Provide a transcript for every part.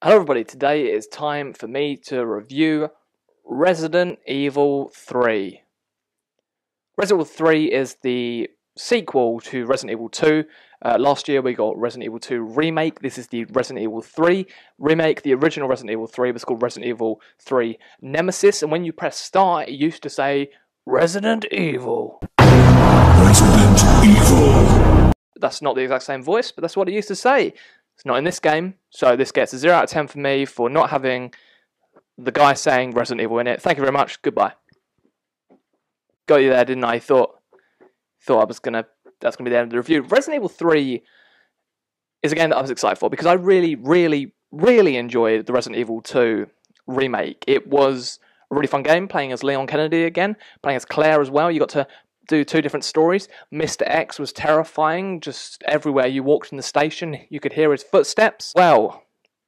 Hello everybody, today it is time for me to review Resident Evil 3. Resident Evil 3 is the sequel to Resident Evil 2. Last year we got Resident Evil 2 Remake. This is the Resident Evil 3 Remake. The original Resident Evil 3 was called Resident Evil 3 Nemesis, and when you press start it used to say Resident Evil. Resident Evil. That's not the exact same voice, but that's what it used to say. It's not in this game, so this gets a 0 out of 10 for me for not having the guy saying Resident Evil in it. Thank you very much. Goodbye. Got you there, didn't I? Thought that's gonna be the end of the review. Resident Evil 3 is a game that I was excited for because I really enjoyed the Resident Evil 2 remake. It was a really fun game, playing as Leon Kennedy again, playing as Claire as well. You got to do two different stories. Mr. X was terrifying. Just everywhere you walked in the station, you could hear his footsteps. Well,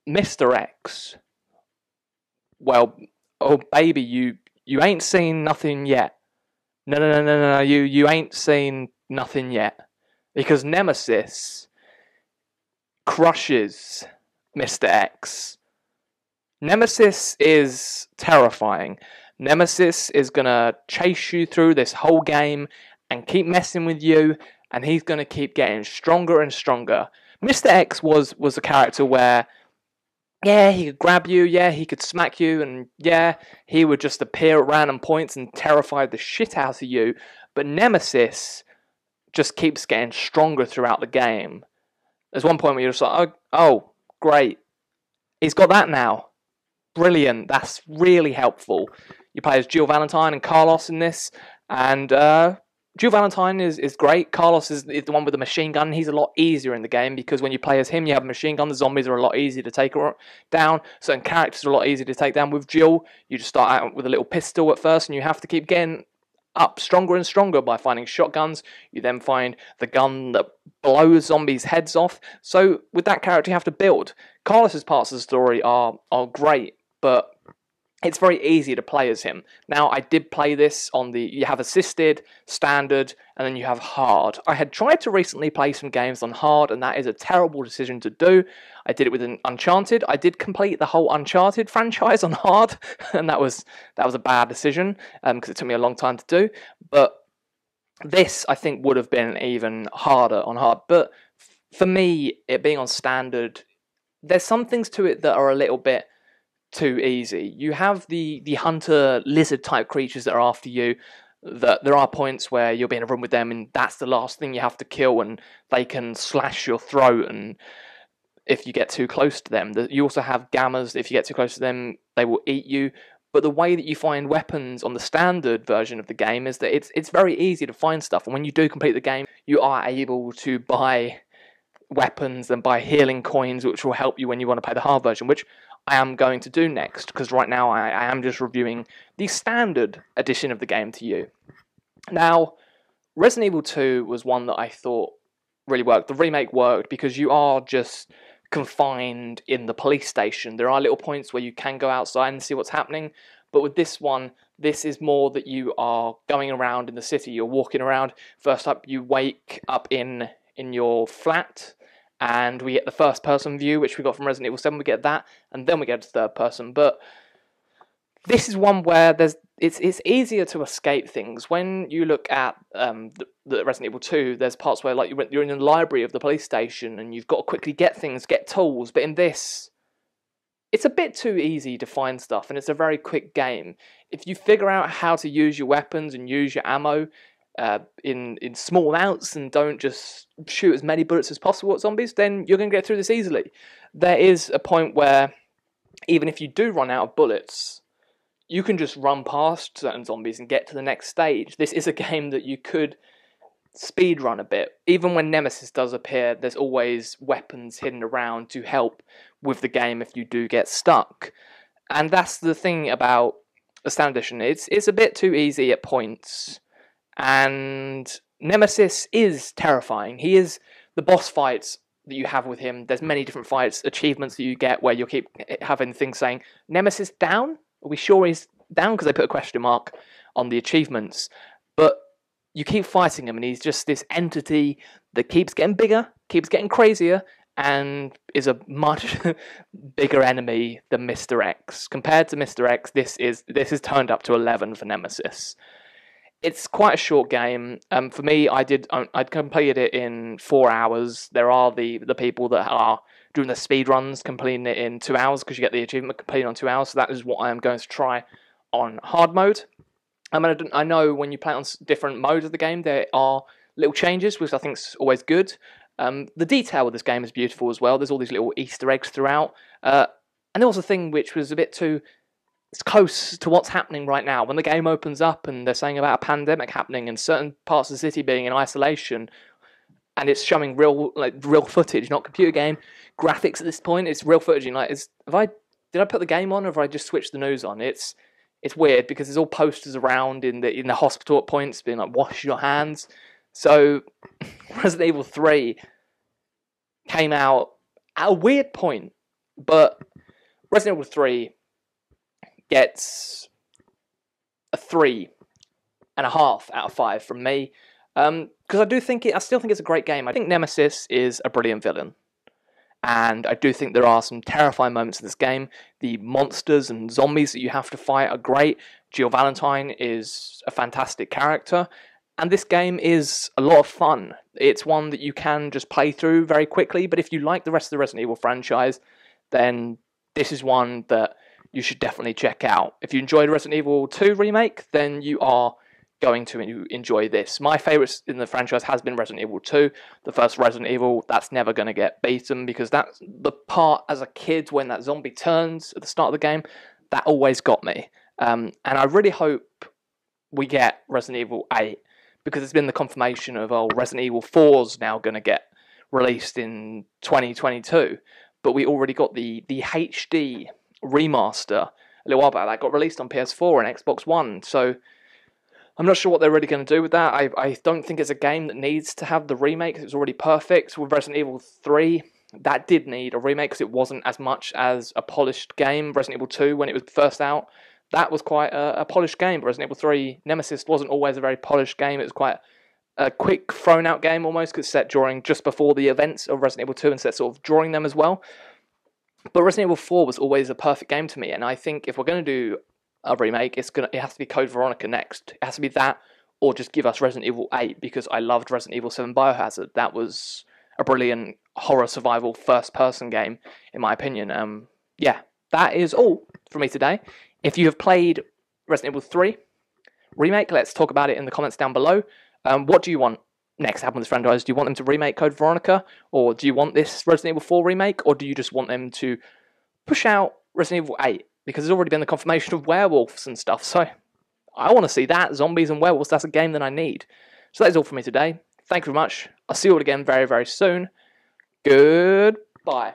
Mr. X. Well, oh baby, you ain't seen nothing yet. No, you ain't seen nothing yet. Because Nemesis crushes Mr. X. Nemesis is terrifying. Nemesis is going to chase you through this whole game and keep messing with you, and he's going to keep getting stronger and stronger. Mr. X was a character where, yeah, he could grab you, yeah, he could smack you, and yeah, he would just appear at random points and terrify the shit out of you, but Nemesis just keeps getting stronger throughout the game. There's one point where you're just like, oh great, he's got that now. Brilliant, that's really helpful. You play as Jill Valentine and Carlos in this, and Jill Valentine is great. Carlos is the one with the machine gun. He's a lot easier in the game because when you play as him, you have a machine gun. The zombies are a lot easier to take down. Certain characters are a lot easier to take down. With Jill, you just start out with a little pistol at first, and you have to keep getting up stronger and stronger by finding shotguns. You then find the gun that blows zombies' heads off. So with that character, you have to build. Carlos's parts of the story are great, but it's very easy to play as him. Now, I did play this on you have assisted, standard, and then you have hard. I had tried to recently play some games on hard, and that is a terrible decision to do. I did it with Uncharted. I did complete the whole Uncharted franchise on hard, and that was a bad decision, because it took me a long time to do. But this, I think, would have been even harder on hard. But for me, it being on standard, there's some things to it that are a little bit too easy. You have the hunter lizard type creatures that are after you, that there are points where you'll be in a room with them and that's the last thing you have to kill, and they can slash your throat, and if you get too close to them. You also have gammas. If you get too close to them, they will eat you. But the way that you find weapons on the standard version of the game is that it's very easy to find stuff, and when you do complete the game, you are able to buy weapons and buy healing coins, which will help you when you want to play the hard version, which I am going to do next, because right now I am just reviewing the standard edition of the game to you. Now, Resident Evil 2 was one that I thought really worked. The remake worked because you are just confined in the police station. There are little points where you can go outside and see what's happening, but with this one, this is more that you are going around in the city. You're walking around. First up, you wake up in your flat, and we get the first person view, which we got from Resident Evil 7, we get that, and then we get to third person. But this is one where it's easier to escape things. When you look at the Resident Evil 2, there's parts where like you're in the library of the police station, and you've got to quickly get things, get tools, but in this, it's a bit too easy to find stuff, and it's a very quick game. If you figure out how to use your weapons and use your ammo, in small amounts, and don't just shoot as many bullets as possible at zombies, then you're going to get through this easily. There is a point where even if you do run out of bullets, you can just run past certain zombies and get to the next stage. This is a game that you could speedrun a bit. Even when Nemesis does appear, there's always weapons hidden around to help with the game if you do get stuck. And that's the thing about the standard edition. It's a bit too easy at points. And Nemesis is terrifying. He is the boss fights that you have with him. There's many different fights, achievements that you get where you'll keep having things saying, Nemesis down? Are we sure he's down? Because they put a question mark on the achievements. But you keep fighting him, and he's just this entity that keeps getting bigger, keeps getting crazier, and is a much bigger enemy than Mr. X. Compared to Mr. X, this is turned up to 11 for Nemesis. It's quite a short game. For me, I'd completed it in 4 hours. There are the people that are doing the speed runs, completing it in 2 hours because you get the achievement completed on 2 hours. So that is what I am going to try on hard mode. I know when you play on different modes of the game, there are little changes, which I think is always good. The detail of this game is beautiful as well. There's all these little Easter eggs throughout. And there was a thing which was a bit too... It's close to what's happening right now. When the game opens up and they're saying about a pandemic happening and certain parts of the city being in isolation, and it's showing real footage, not computer game graphics at this point. It's real footage. And did I put the game on, or have I just switched the news on? It's weird because there's all posters around in the hospital at points being like, wash your hands. So Resident Evil 3 came out at a weird point, but Resident Evil 3 gets a 3.5 out of 5 from me, because I still think it's a great game. I think Nemesis is a brilliant villain, and I do think there are some terrifying moments in this game. The monsters and zombies that you have to fight are great. Valentine is a fantastic character, and this game is a lot of fun. It's one that you can just play through very quickly, but if you like the rest of the Resident Evil franchise, then this is one that you should definitely check out. If you enjoyed Resident Evil 2 Remake, then you are going to enjoy this. My favourite in the franchise has been Resident Evil 2. The first Resident Evil, that's never going to get beaten, because that's the part as a kid when that zombie turns at the start of the game, that always got me. And I really hope we get Resident Evil 8, because it's been the confirmation of, Resident Evil 4's now going to get released in 2022. But we already got the HD remaster a little while back that got released on PS4 and Xbox One, so I'm not sure what they're really going to do with that. I don't think it's a game that needs to have the remake, because it's already perfect. With Resident Evil 3, that did need a remake because it wasn't as much as a polished game. Resident Evil 2, when it was first out, that was quite a polished game, but Resident Evil 3 Nemesis wasn't always a very polished game. It was quite a quick thrown out game almost, because it's set just before the events of Resident Evil 2 and set sort of during them as well. But Resident Evil 4 was always a perfect game to me, and I think if we're going to do a remake, it has to be Code Veronica next. It has to be that, or just give us Resident Evil 8, because I loved Resident Evil 7 Biohazard. That was a brilliant horror survival first-person game, in my opinion. Yeah, that is all for me today. If you have played Resident Evil 3 Remake, let's talk about it in the comments down below. What do you want next to happen with this franchise? Do you want them to remake Code Veronica, or do you want this Resident Evil 4 remake, or do you just want them to push out Resident Evil 8? Because there's already been the confirmation of werewolves and stuff, so I want to see that. Zombies and werewolves, that's a game that I need. So that is all from me today. Thank you very much. I'll see you all again very, very soon. Goodbye.